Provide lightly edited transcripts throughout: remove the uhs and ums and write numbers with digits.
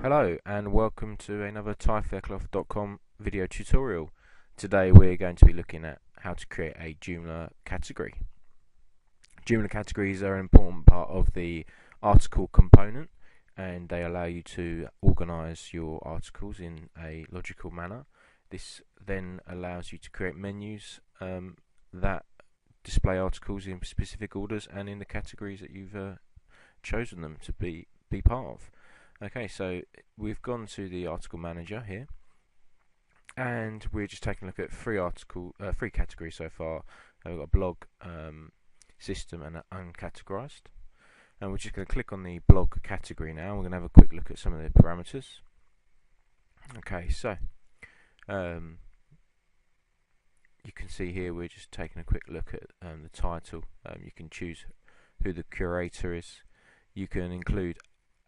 Hello and welcome to another tiefaircloth.com video tutorial. Today we're going to be looking at how to create a Joomla category. Joomla categories are an important part of the article component, and they allow you to organize your articles in a logical manner. This then allows you to create menus that display articles in specific orders and in the categories that you've chosen them to be part of. Okay, so we've gone to the article manager here, and we're just taking a look at three categories so far. We've got a blog, system, and uncategorized. And we're just going to click on the blog category now. We're going to have a quick look at some of the parameters. Okay, so you can see here we're just taking a quick look at the title. You can choose who the curator is. You can include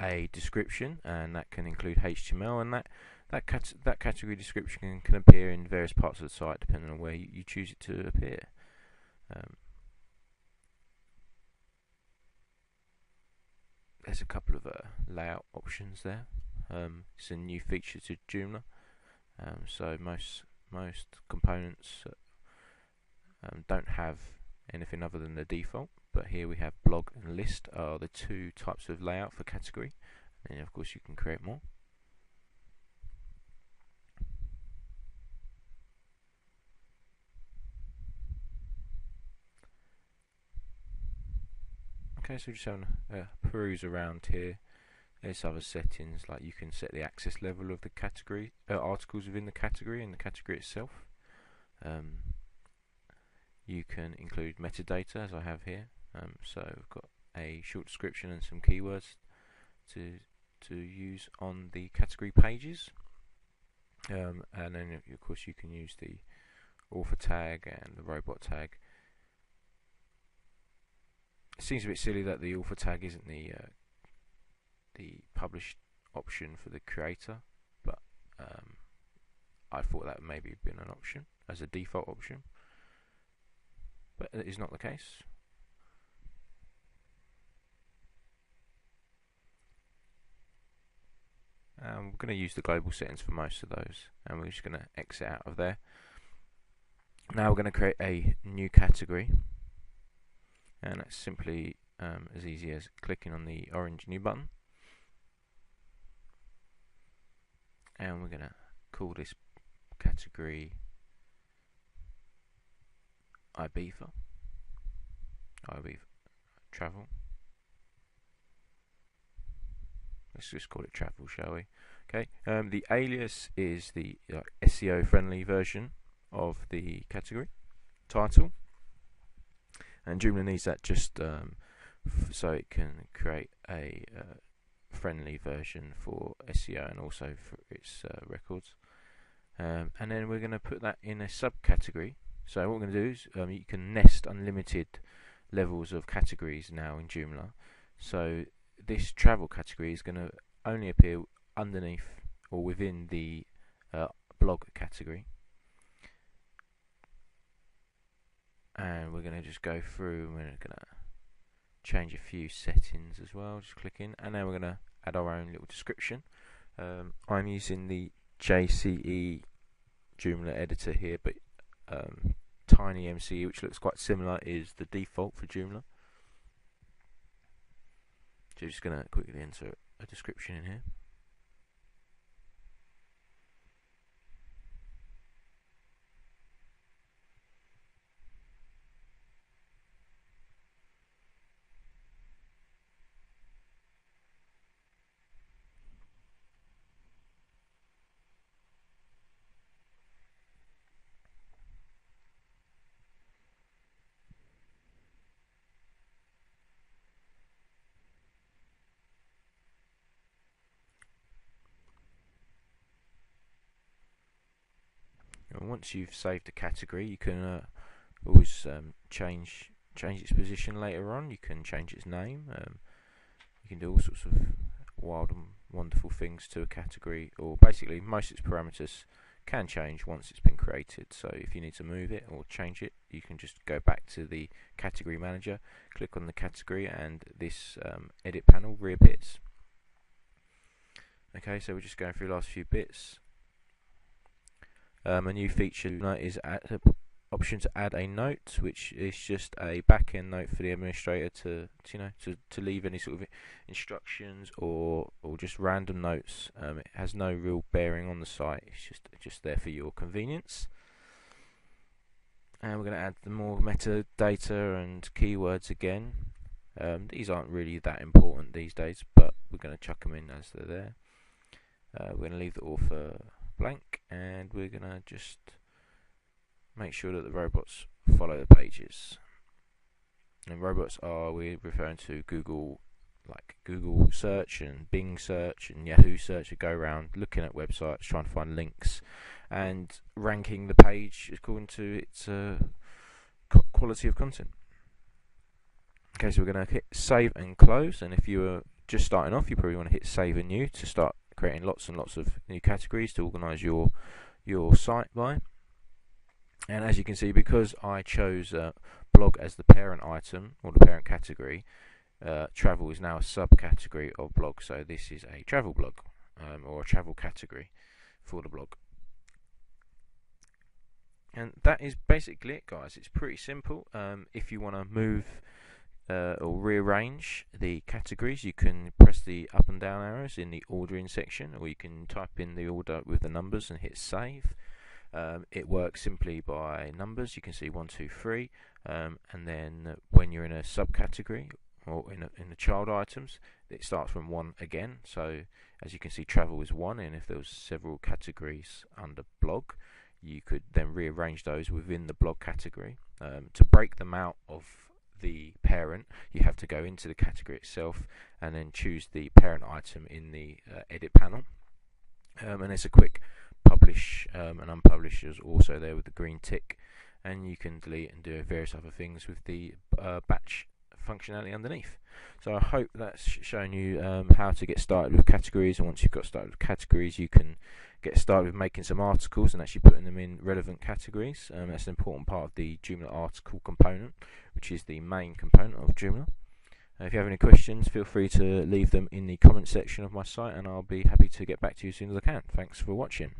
a description, and that can include HTML, and that category description can appear in various parts of the site depending on where you choose it to appear. There's a couple of layout options there. It's a new feature to Joomla, so most components don't have anything other than the default. But here we have blog and list are the two types of layout for category, and of course you can create more. Okay, so just having a peruse around here. There's other settings, like you can set the access level of the category articles within the category and the category itself. You can include metadata, as I have here. So we've got a short description and some keywords to use on the category pages, and then of course you can use the author tag and the robot tag. It seems a bit silly that the author tag isn't the published option for the creator, but I thought that maybe had been an option as a default option, but it is not the case. We're going to use the global settings for most of those, and we're just going to exit out of there. Now we're going to create a new category, and that's simply as easy as clicking on the orange new button, and we're going to call this category Ibiza travel. Let's just call it travel, shall we? Okay. The alias is the SEO friendly version of the category title, and Joomla needs that just so it can create a friendly version for SEO and also for its records. And then we're going to put that in a subcategory. So what we're going to do is you can nest unlimited levels of categories now in Joomla. So this travel category is going to only appear underneath or within the blog category, and we're going to just go through and we're going to change a few settings as well. Just click in, and then we're going to add our own little description. I'm using the JCE Joomla editor here, but TinyMCE, which looks quite similar, is the default for Joomla. So just going to quickly enter a description in here. And once you've saved a category, you can always change its position later on. You can change its name. You can do all sorts of wild and wonderful things to a category, or basically most of its parameters can change once it's been created. So if you need to move it or change it, you can just go back to the category manager, click on the category, and this edit panel reappears. Okay, so we're just going through the last few bits. A new feature is option to add a note, which is just a back-end note for the administrator to leave any sort of instructions or just random notes. It has no real bearing on the site. It's just there for your convenience. And we're going to add the more metadata and keywords again. These aren't really that important these days, but we're going to chuck them in as they're there. We're going to leave the author blank, and we're going to just make sure that the robots follow the pages. And robots we're referring to Google, like Google search and Bing search and Yahoo search, that go around looking at websites, trying to find links and ranking the page according to its quality of content. Okay, so we're going to hit save and close, and if you are just starting off, you probably want to hit save and new to start creating lots and lots of new categories to organise your site by. And as you can see, because I chose blog as the parent item or the parent category, travel is now a subcategory of blog. So this is a travel blog or a travel category for the blog. And that is basically it, guys. It's pretty simple. If you want to move or rearrange the categories, you can press the up and down arrows in the ordering section, or you can type in the order with the numbers and hit save. It works simply by numbers. You can see 1, 2, 3, and then when you're in a subcategory or in the child items, it starts from 1 again. So as you can see, travel is 1, and if there was several categories under blog, you could then rearrange those within the blog category. To break them out of the parent, you have to go into the category itself and then choose the parent item in the edit panel, and there's a quick publish and unpublish is also there with the green tick, and you can delete and do various other things with the batch functionality underneath. So I hope that's shown you how to get started with categories, and once you've got started with categories, you can get started with making some articles and actually putting them in relevant categories. That's an important part of the Joomla article component, which is the main component of Joomla. If you have any questions, feel free to leave them in the comment section of my site, and I'll be happy to get back to you as soon as I can. Thanks for watching.